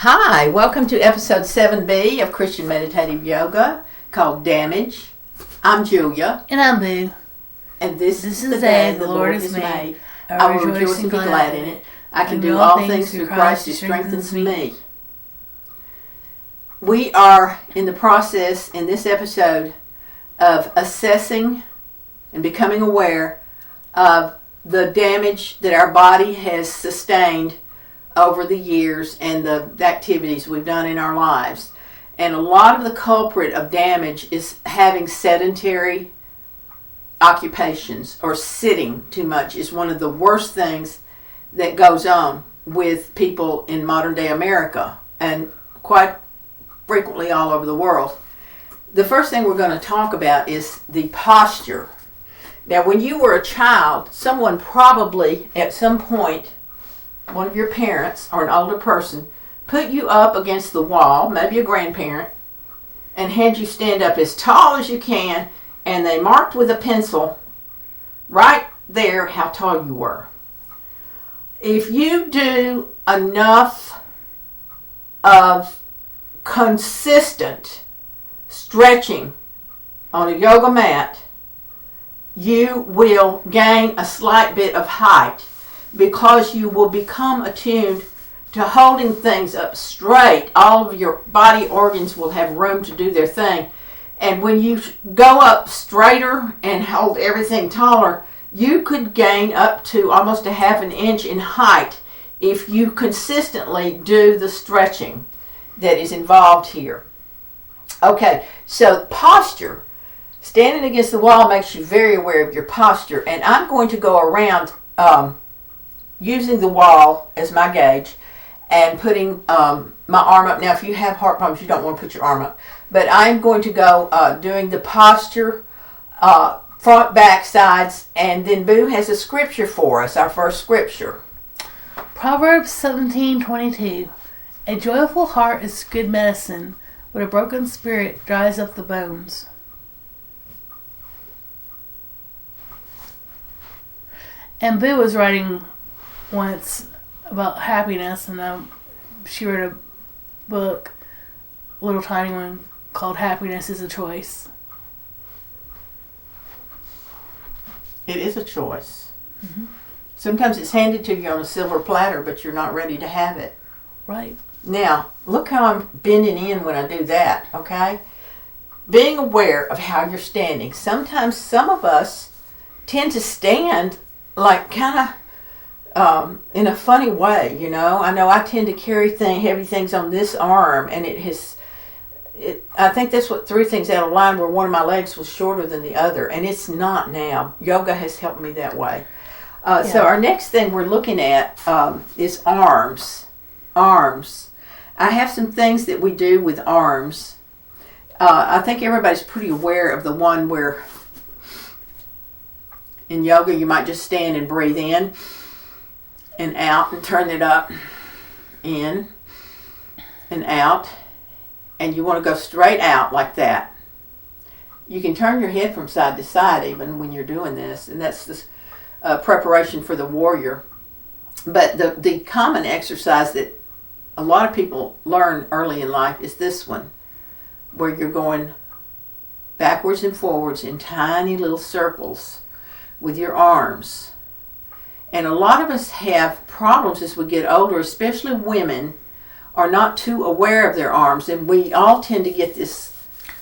Hi, welcome to episode 7B of Christian Meditative Yoga called Damage. I'm Julia. And I'm Boo. And this is the day the Lord has made. I will rejoice and be glad in it. I can do all things through Christ who strengthens me. We are in the process in this episode of assessing and becoming aware of the damage that our body has sustained over the years and the activities we've done in our lives. And a lot of the culprit of damage is having sedentary occupations, or sitting too much is one of the worst things that goes on with people in modern day America and quite frequently all over the world. The first thing we're going to talk about is the posture. Now, when you were a child, someone probably at some point, one of your parents or an older person, put you up against the wall, maybe a grandparent, and had you stand up as tall as you can, and they marked with a pencil right there how tall you were. If you do enough of consistent stretching on a yoga mat, you will gain a slight bit of height, because you will become attuned to holding things up straight. All of your body organs will have room to do their thing. And when you go up straighter and hold everything taller, you could gain up to almost a half an inch in height if you consistently do the stretching that is involved here. Okay, so posture. Standing against the wall makes you very aware of your posture. And I'm going to go around using the wall as my gauge and putting my arm up. Now, if you have heart problems, you don't want to put your arm up. But I'm going to go doing the posture, front, back, sides, and then Boo has a scripture for us, our first scripture. Proverbs 17:22. A joyful heart is good medicine, but a broken spirit dries up the bones. And Boo was writing once about happiness, and she wrote a book, a little tiny one, called Happiness is a Choice. It is a choice. Mm-hmm. Sometimes it's handed to you on a silver platter, but you're not ready to have it. Right. Now, look how I'm bending in when I do that, okay? Being aware of how you're standing. Sometimes some of us tend to stand like kind of in a funny way, you know. I know I tend to carry heavy things on this arm, and I think that's what threw things out of line, where one of my legs was shorter than the other, and it's not now. Yoga has helped me that way. So our next thing we're looking at is arms. Arms. I have some things that we do with arms. I think everybody's pretty aware of the one where in yoga you might just stand and breathe in and out and turn it up, in and out, and you want to go straight out like that. You can turn your head from side to side even when you're doing this, and that's the preparation for the warrior. But the common exercise that a lot of people learn early in life is this one, where you're going backwards and forwards in tiny little circles with your arms. And a lot of us have problems as we get older, especially women are not too aware of their arms, and we all tend to get this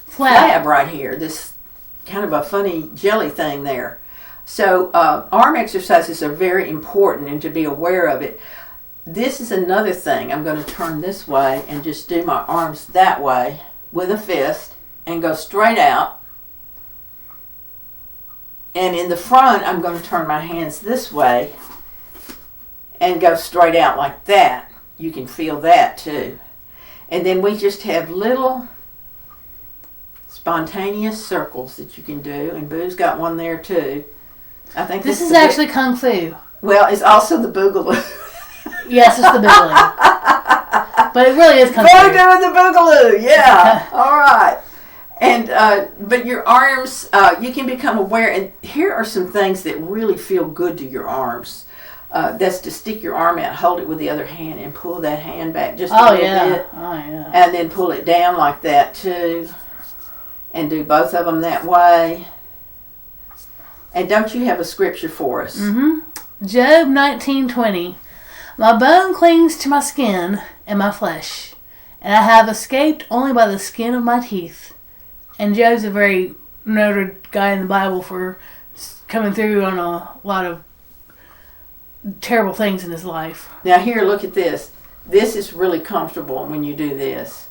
flab right here, this kind of a funny jelly thing there. So arm exercises are very important, and to be aware of it. This is another thing. I'm going to turn this way and just do my arms that way with a fist and go straight out. And in the front, I'm going to turn my hands this way and go straight out like that. You can feel that too. And then we just have little spontaneous circles that you can do. And Boo's got one there too. I think this is actually Kung Fu. Well, it's also the Boogaloo. Yes, it's the Boogaloo. But it really is Kung Fu. We're doing the Boogaloo, yeah. All right. And but your arms, you can become aware. And here are some things that really feel good to your arms. That's to stick your arm out, hold it with the other hand, and pull that hand back just a little bit. Oh, yeah. And then pull it down like that, too. And do both of them that way. And don't you have a scripture for us? Mm-hmm. Job 19:20. My bone clings to my skin and my flesh, and I have escaped only by the skin of my teeth. And Job's a very noted guy in the Bible for coming through on a lot of terrible things in his life. Now here, look at this. This is really comfortable when you do this.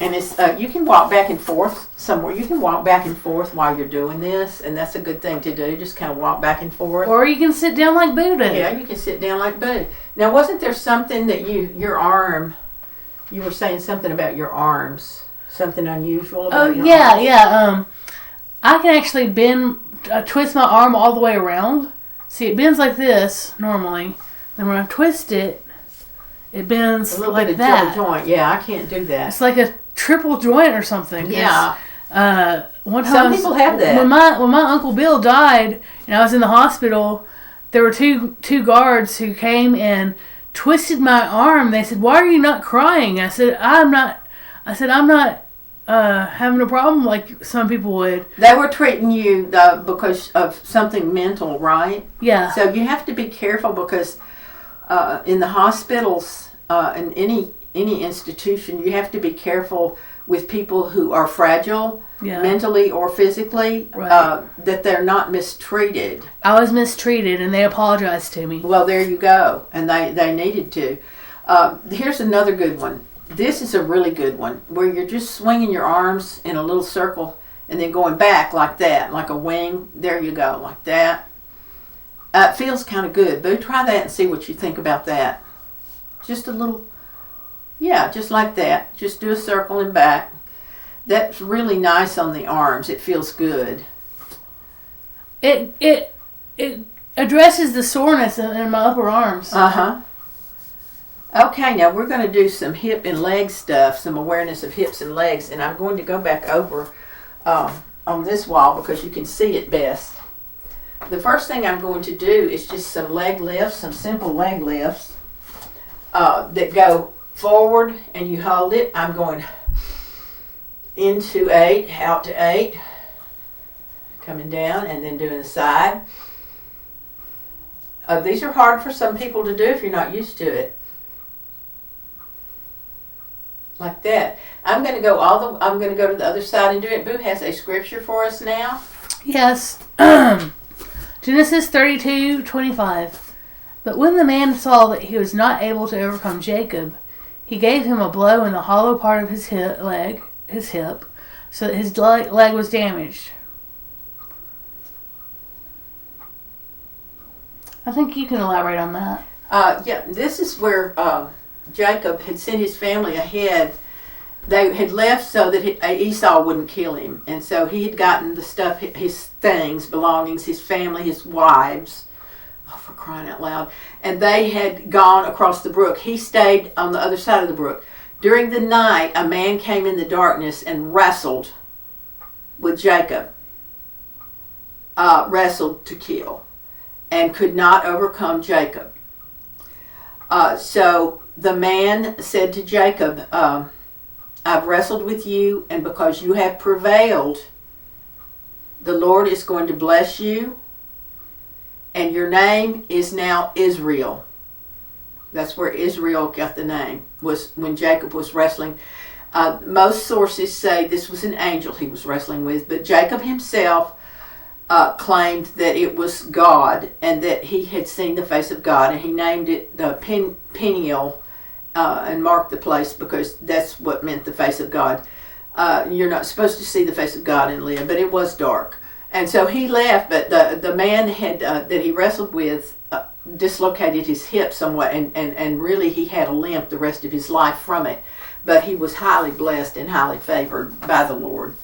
And it's you can walk back and forth somewhere. You can walk back and forth while you're doing this, and that's a good thing to do. Just kind of walk back and forth. Or you can sit down like Buddha. Yeah, you can sit down like Buddha. Now, wasn't there something that your arm, you were saying something about your arms, something unusual about your arms? Yeah. I can actually twist my arm all the way around. See, it bends like this normally. Then when I twist it, it bends a little like bit of that. double joint. Yeah, I can't do that. It's like a triple joint or something. Yeah. One time Some people have that. When my Uncle Bill died and I was in the hospital, there were two guards who came and twisted my arm. They said, "Why are you not crying?" I said, I'm not having a problem like some people would. They were treating you because of something mental, right? Yeah. So you have to be careful because in the hospitals, in any institution, you have to be careful with people who are fragile, mentally or physically, right. That they're not mistreated. I was mistreated, and they apologized to me. Well, there you go, and they needed to. Here's another good one. This is a really good one, where you're just swinging your arms in a little circle and then going back like that, like a wing. There you go, like that. It feels kind of good. Boo, try that and see what you think about that. Just a little, just like that. Just do a circle and back. That's really nice on the arms. It feels good. It addresses the soreness in my upper arms. Uh-huh. Okay, now we're going to do some hip and leg stuff, some awareness of hips and legs, and I'm going to go back over on this wall because you can see it best. The first thing I'm going to do is just some leg lifts, some simple leg lifts that go forward and you hold it. I'm going into 8, out to 8, coming down and then doing the side. These are hard for some people to do if you're not used to it. Like that. I'm going to go to the other side and do it. Boo has a scripture for us now. Yes. Genesis 32:25. But when the man saw that he was not able to overcome Jacob, he gave him a blow in the hollow part of his hip, so that his leg was damaged. I think you can elaborate on that. This is where Jacob had sent his family ahead. They had left so that Esau wouldn't kill him. And so he had gotten the stuff, his things, belongings, his family, his wives. Oh, for crying out loud. And they had gone across the brook. He stayed on the other side of the brook. During the night, a man came in the darkness and wrestled with Jacob. Wrestled to kill. And could not overcome Jacob. So the man said to Jacob, I've wrestled with you, and because you have prevailed, the Lord is going to bless you, and your name is now Israel. That's where Israel got the name, was when Jacob was wrestling. Most sources say this was an angel he was wrestling with, but Jacob himself claimed that it was God and that he had seen the face of God, and he named it Peniel and marked the place because that's what meant the face of God. You're not supposed to see the face of God and live, but it was dark. And so he left, but the man had that he wrestled with dislocated his hip somewhat, and really he had a limp the rest of his life from it. But he was highly blessed and highly favored by the Lord.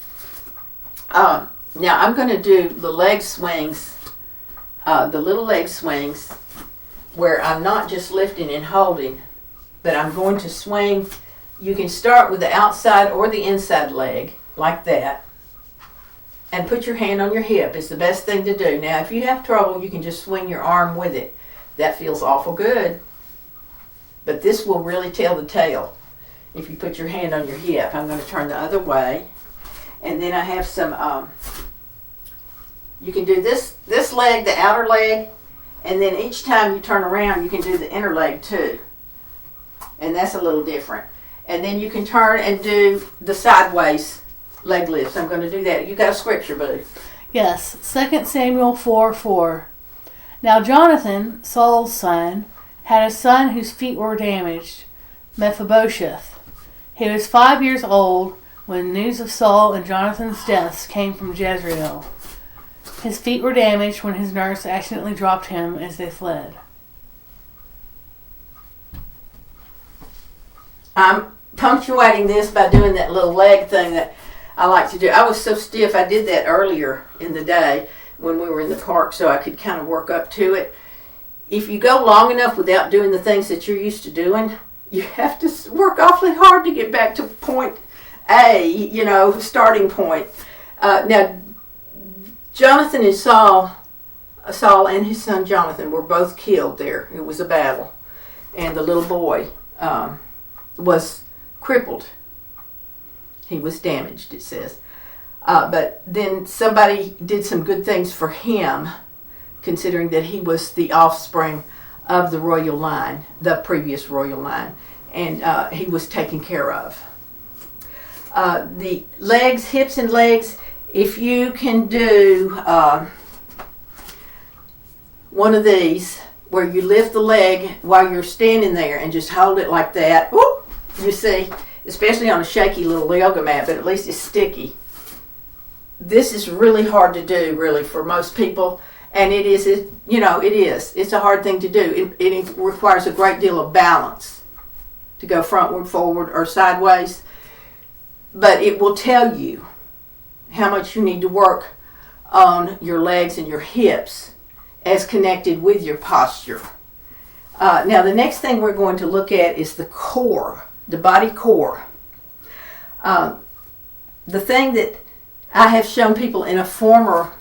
Now I'm going to do the leg swings, the little leg swings, where I'm not just lifting and holding, but I'm going to swing. You can start with the outside or the inside leg, like that. and put your hand on your hip. It's the best thing to do. Now, if you have trouble, you can just swing your arm with it. That feels awful good. But this will really tell the tale if you put your hand on your hip. I'm going to turn the other way. And then I have some, you can do this leg, the outer leg, and then each time you turn around, you can do the inner leg too. And that's a little different. And then you can turn and do the sideways leg lifts. I'm going to do that. You got a scripture, Boo? Yes, 2 Samuel 4:4. Now Jonathan, Saul's son, had a son whose feet were damaged, Mephibosheth. He was 5 years old when news of Saul and Jonathan's deaths came from Jezreel. His feet were damaged when his nurse accidentally dropped him as they fled. I'm punctuating this by doing that little leg thing that I like to do. I was so stiff, I did that earlier in the day when we were in the park so I could kind of work up to it. If you go long enough without doing the things that you're used to doing, you have to work awfully hard to get back to point A, starting point. Now, Jonathan and Saul and his son Jonathan were both killed there. It was a battle. And the little boy was crippled. He was damaged, it says. But then somebody did some good things for him, considering that he was the offspring of the royal line, the previous royal line. And he was taken care of. The legs, hips and legs, if you can do one of these where you lift the leg while you're standing there and just hold it like that, whoop, you see, especially on a shaky little yoga mat, but at least it's sticky. This is really hard to do, really, for most people, and it is. It's a hard thing to do. It requires a great deal of balance to go frontward, forward, or sideways, but it will tell you how much you need to work on your legs and your hips as connected with your posture. Now, the next thing we're going to look at is the core, the body core. The thing that I have shown people in a former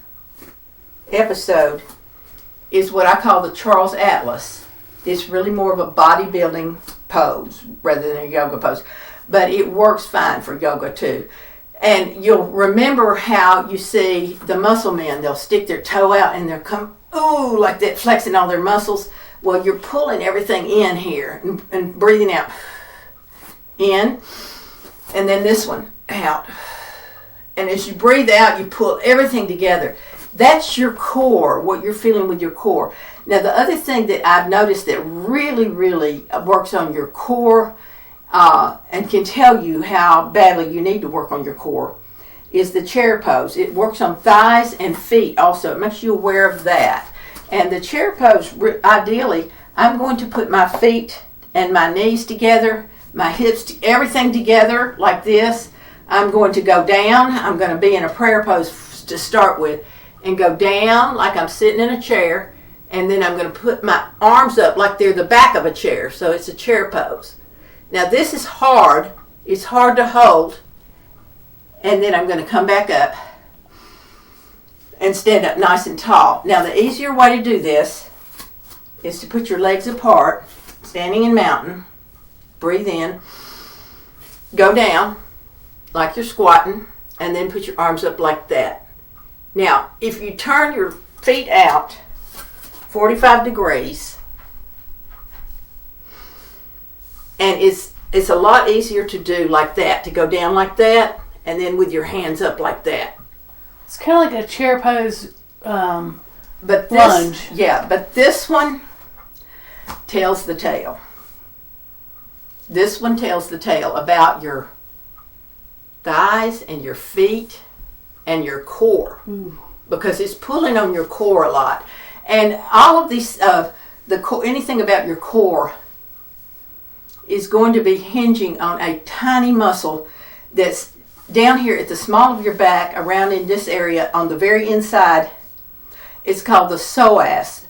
episode is what I call the Charles Atlas. It's really more of a bodybuilding pose rather than a yoga pose, but it works fine for yoga too. And you'll remember how you see the muscle men, they'll stick their toe out and they'll come, ooh, like that, flexing all their muscles. Well, you're pulling everything in here and breathing out. In, and then this one, out. And as you breathe out, you pull everything together. That's your core, what you're feeling with your core. Now, the other thing that I've noticed that really, really works on your core and can tell you how badly you need to work on your core is the chair pose. It works on thighs and feet also. It makes you aware of that. And the chair pose, ideally, I'm going to put my feet and my knees together, my hips, everything together like this. I'm going to go down. I'm going to be in a prayer pose to start with and go down like I'm sitting in a chair. And then I'm going to put my arms up like they're the back of a chair. So it's a chair pose. Now this is hard. It's hard to hold. And then I'm going to come back up and stand up nice and tall. Now the easier way to do this is to put your legs apart, standing in mountain. Breathe in. Go down like you're squatting, and then put your arms up like that. Now, if you turn your feet out 45 degrees, and it's a lot easier to do like that, to go down like that, and then with your hands up like that. It's kind of like a chair pose but lunge. Yeah, but this one tells the tale. This one tells the tale about your thighs and your feet and your core, because it's pulling on your core a lot. And all of these, anything about your core is going to be hinging on a tiny muscle that's down here at the small of your back, around in this area on the very inside. It's called the psoas,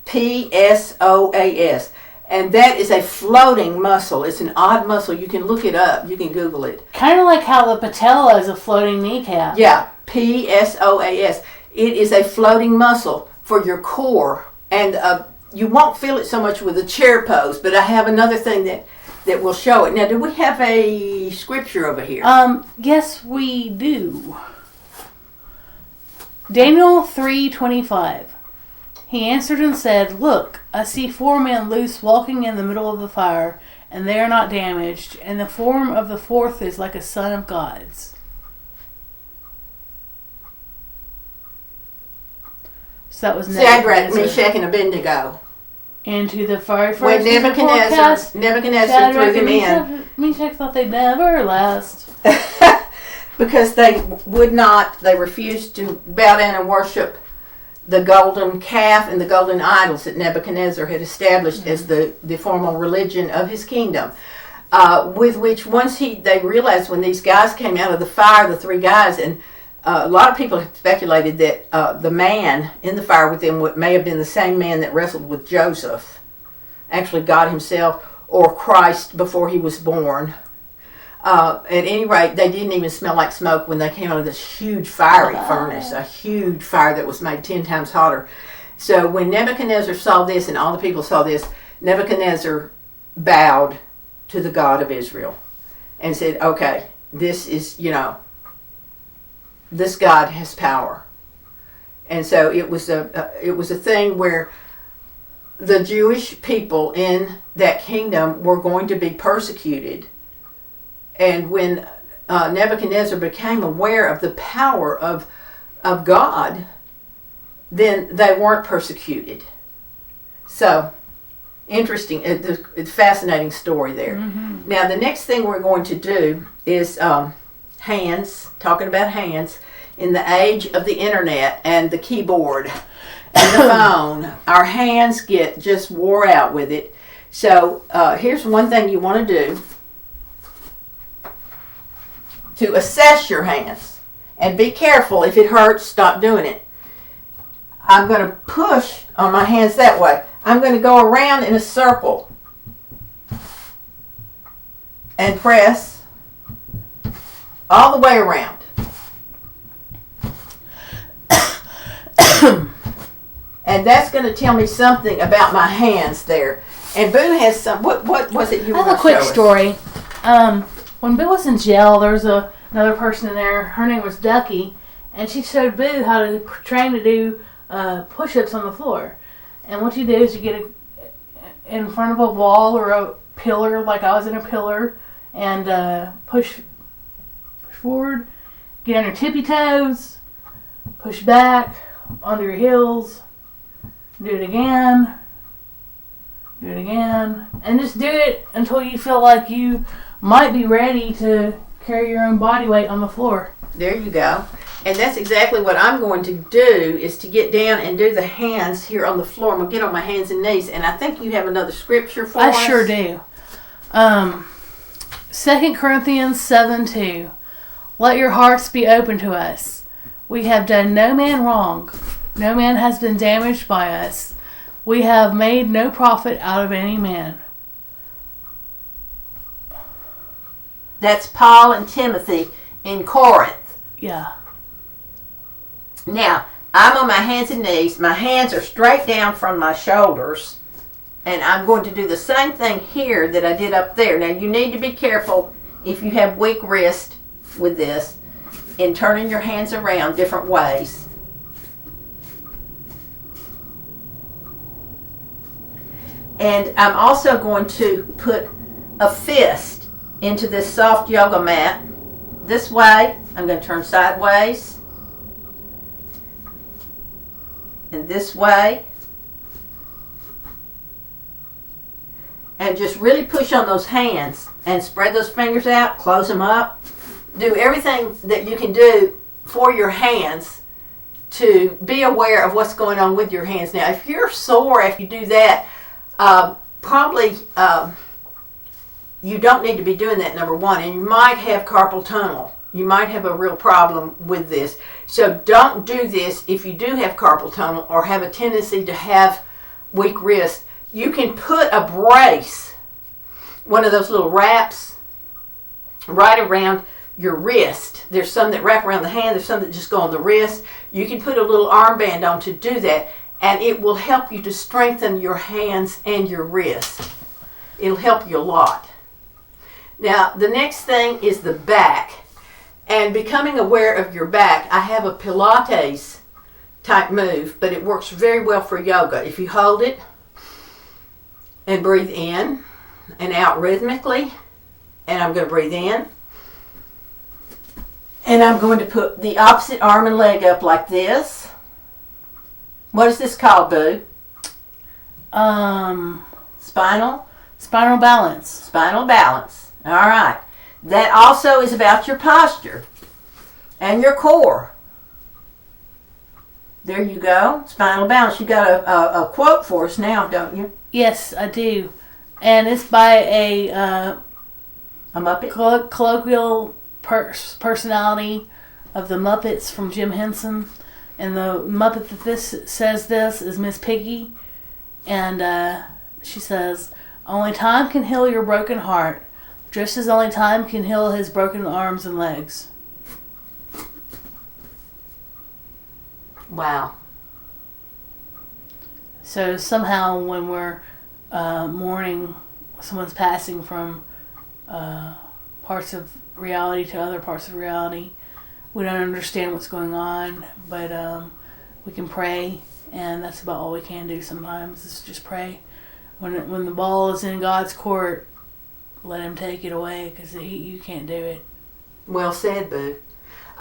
P-S-O-A-S. And that is a floating muscle. It's an odd muscle. You can look it up. You can Google it. Kind of like how the patella is a floating kneecap. Yeah. PSOAS. It is a floating muscle for your core, and you won't feel it so much with a chair pose, but I have another thing that will show it. Now, do we have a scripture over here? Yes, we do. Daniel 3:25. He answered and said, "Look, I see 4 men loose walking in the middle of the fire, and they are not damaged, and the form of the fourth is like a son of God's." So that was Shadrach, Meshach, and Abednego. Into the fiery when Nebuchadnezzar threw them in. Meshach thought they'd never last. Because they refused to bow down and worship the golden calf and the golden idols that Nebuchadnezzar had established as the formal religion of his kingdom. With which, once they realized when these guys came out of the fire, the 3 guys, and a lot of people have speculated that the man in the fire with them may have been the same man that wrestled with Joseph, actually God himself, or Christ before he was born. At any rate, they didn't even smell like smoke when they came out of this huge fiery furnace, a huge fire that was made 10 times hotter. So when Nebuchadnezzar saw this and all the people saw this, Nebuchadnezzar bowed to the God of Israel and said, okay, this is, this God has power. And so it was a thing where the Jewish people in that kingdom were going to be persecuted. And when Nebuchadnezzar became aware of the power of God, then they weren't persecuted. So, interesting. It's a fascinating story there. Mm-hmm. Now, the next thing we're going to do is hands, talking about hands, in the age of the internet and the keyboard and the phone. Our hands get just wore out with it. So, here's one thing you want to do. To assess your hands. And be careful. If it hurts, stop doing it. I'm going to push on my hands that way. I'm going to go around in a circle. And press all the way around. And that's going to tell me something about my hands there. And Boo has some... What was it you were going to show us? I have a quick story. When Boo was in jail, there was another person in there. Her name was Ducky, and she showed Boo how to train to do push-ups on the floor. And what you do is you get in front of a wall or a pillar, like I was in a pillar, and push forward, get on your tippy toes, push back onto your heels, do it again, and just do it until you feel like you might be ready to carry your own body weight on the floor. There you go. And that's exactly what I'm going to do, is to get down and do the hands here on the floor. I'm going to get on my hands and knees. And I think you have another scripture for us. I sure do. 2 Corinthians 7:2. Let your hearts be open to us. We have done no man wrong. No man has been damaged by us. We have made no profit out of any man. That's Paul and Timothy in Corinth. Yeah. Now, I'm on my hands and knees. My hands are straight down from my shoulders. And I'm going to do the same thing here that I did up there. Now, you need to be careful if you have weak wrist with this in turning your hands around different ways. And I'm also going to put a fist into this soft yoga mat. This way, I'm going to turn sideways. And this way. And just really push on those hands and spread those fingers out, close them up. Do everything that you can do for your hands to be aware of what's going on with your hands. Now, if you're sore after you do that, probably you don't need to be doing that, number one. And you might have carpal tunnel. You might have a real problem with this. So don't do this if you do have carpal tunnel or have a tendency to have weak wrist. You can put a brace, one of those little wraps, right around your wrist. There's some that wrap around the hand. There's some that just go on the wrist. You can put a little armband on to do that, and it will help you to strengthen your hands and your wrist. It'll help you a lot. Now, the next thing is the back. And becoming aware of your back, I have a Pilates type move, but it works very well for yoga. If you hold it and breathe in and out rhythmically, and I'm going to breathe in, and I'm going to put the opposite arm and leg up like this. What is this called, Boo? Spinal balance. Spinal balance. All right. That also is about your posture and your core. There you go. Spinal balance. You got a quote for us now, don't you? Yes, I do. And it's by a Muppet? colloquial personality of the Muppets from Jim Henson. And the Muppet that says this is Miss Piggy. And she says, "Only time can heal your broken heart, just as only time can heal his broken arms and legs." Wow. So somehow when we're mourning someone's passing from parts of reality to other parts of reality, we don't understand what's going on, but we can pray, and that's about all we can do sometimes, is just pray. When the ball is in God's court, let him take it away, because you can't do it. Well said, Boo.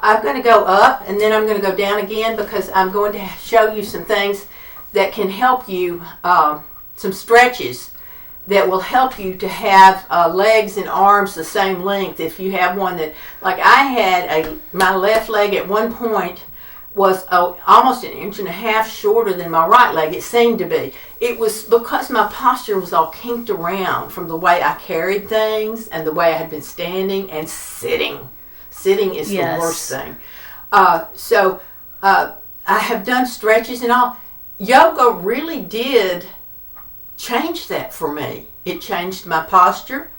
I'm going to go up, and then I'm going to go down again, because I'm going to show you some things that can help you, some stretches that will help you to have legs and arms the same length. If you have one that, like I had, my left leg at one point was almost 1.5 inches shorter than my right leg. It seemed to be. It was because my posture was all kinked around from the way I carried things and the way I had been standing and sitting. Sitting is the worst thing. So I have done stretches and all. Yoga really did change that for me. It changed my posture,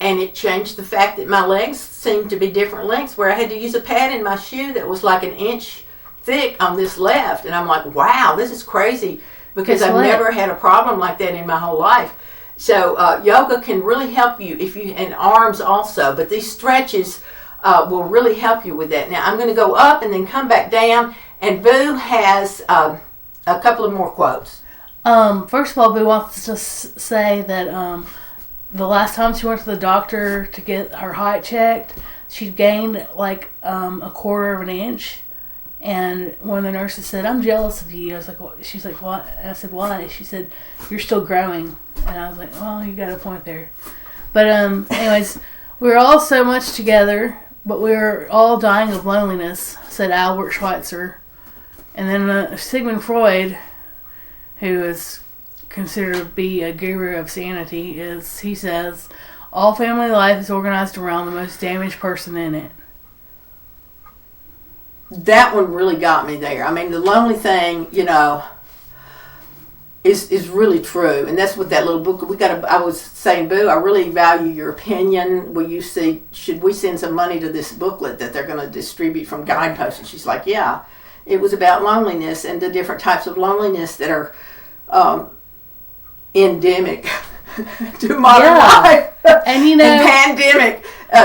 and it changed the fact that my legs seemed to be different lengths, where I had to use a pad in my shoe that was like 1 inch thick on this left, and I'm like, wow, this is crazy, because I've never had a problem like that in my whole life. So yoga can really help you, and arms also, but these stretches will really help you with that. Now I'm going to go up and then come back down, and Boo has a couple of more quotes. First of all, Boo wants to say that the last time she went to the doctor to get her height checked, she gained like a 1/4 inch. And one of the nurses said, "I'm jealous of you." I was like, "What?" She's like, "What?" And I said, "Why?" She said, "You're still growing." And I was like, "Well, you got a point there." But anyways, we're all so much together, but we're all dying of loneliness, said Albert Schweitzer. And then Sigmund Freud, who is considered to be a guru of sanity, he says, "All family life is organized around the most damaged person in it." That one really got me there. I mean, the lonely thing, is really true, and that's what that little book. I was saying, Boo, I really value your opinion. Should we send some money to this booklet that they're going to distribute from Guidepost? And she's like, yeah. It was about loneliness and the different types of loneliness that are endemic to modern life. And pandemic.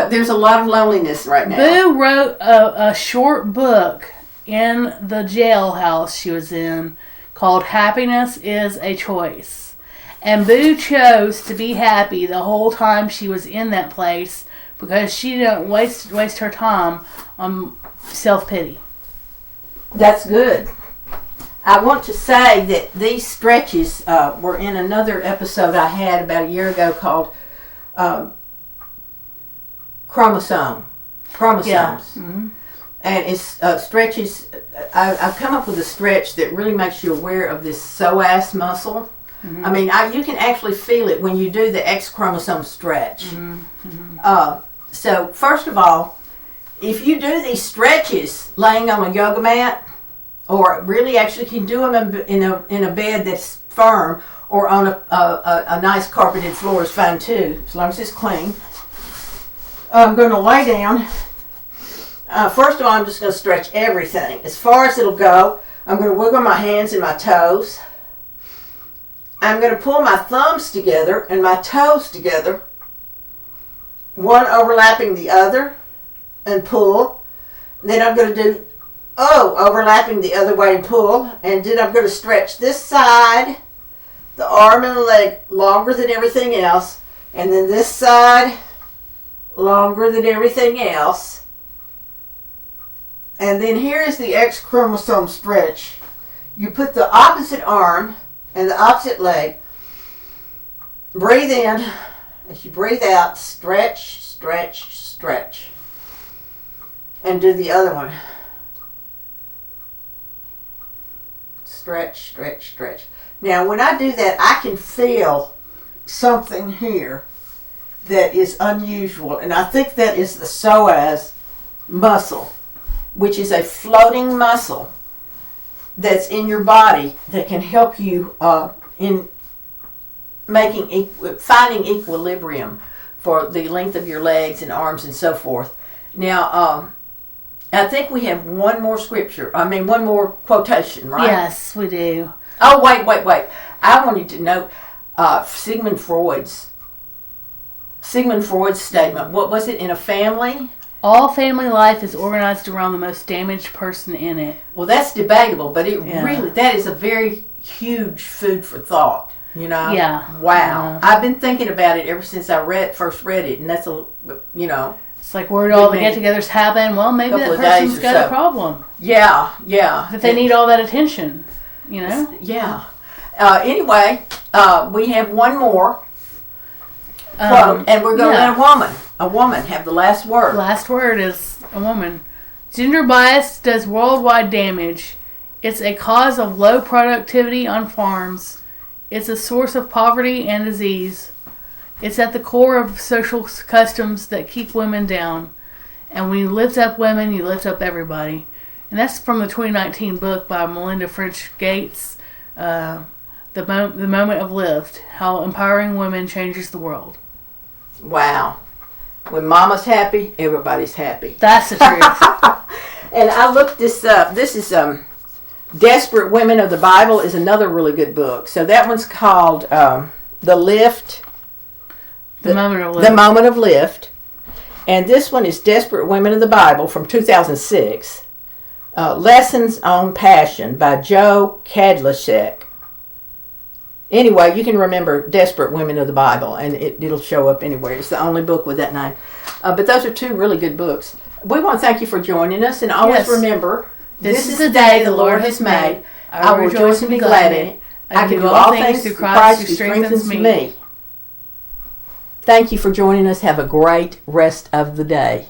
There's a lot of loneliness right now. Boo wrote a short book in the jailhouse she was in called "Happiness is a Choice." And Boo chose to be happy the whole time she was in that place, because she didn't waste her time on self-pity. That's good. I want to say that these stretches were in another episode I had about a year ago called Chromosomes. Yeah. Mm-hmm. And it's stretches. I've come up with a stretch that really makes you aware of this psoas muscle. Mm-hmm. I mean, you can actually feel it when you do the X chromosome stretch. Mm-hmm. So first of all, if you do these stretches laying on a yoga mat, or really actually can do them in a bed that's firm, or on a nice carpeted floor is fine too, as long as it's clean. I'm going to lay down first of all, I'm just going to stretch everything. As far as it'll go, I'm going to wiggle my hands and my toes. I'm going to pull my thumbs together and my toes together, one overlapping the other, and pull. Then I'm going to do, overlapping the other way and pull. And then I'm going to stretch this side, the arm and the leg, longer than everything else. And then this side, longer than everything else. And then here is the X chromosome stretch. You put the opposite arm and the opposite leg. Breathe in. As you breathe out, stretch, stretch, stretch. And do the other one. Stretch, stretch, stretch. Now, when I do that, I can feel something here that is unusual. And I think that is the psoas muscle, which is a floating muscle that's in your body that can help you in finding equilibrium for the length of your legs and arms and so forth. Now, I think we have one more quotation, right? Yes, we do. Oh, wait. I wanted to note Sigmund Freud's statement. What was it? In a family? All family life is organized around the most damaged person in it. Well, that's debatable, but that is a very huge food for thought. You know? Yeah. Wow. I've been thinking about it ever since I first read it, and that's It's like, where did all the get-togethers happen? Well, maybe that person's got a problem. Yeah. That they need all that attention, Yeah. Anyway, we have one more quote, and we're going to let a woman have the last word. Last word is a woman. Gender bias does worldwide damage. It's a cause of low productivity on farms. It's a source of poverty and disease. It's at the core of social customs that keep women down. And when you lift up women, you lift up everybody. And that's from the 2019 book by Melinda French Gates, The Moment of Lift, How Empowering Women Changes the World. Wow. When mama's happy, everybody's happy. That's the truth. And I looked this up. This is Desperate Women of the Bible is another really good book. So that one's called The Lift. The Moment of Lift. And this one is Desperate Women of the Bible from 2006. Lessons on Passion by Joe Kadlashek. Anyway, you can remember Desperate Women of the Bible, and it'll show up anywhere. It's the only book with that name. But those are two really good books. We want to thank you for joining us, and always remember, this is the day the Lord has made. I will rejoice and be glad in it. I can do all things through Christ who strengthens me. Thank you for joining us. Have a great rest of the day.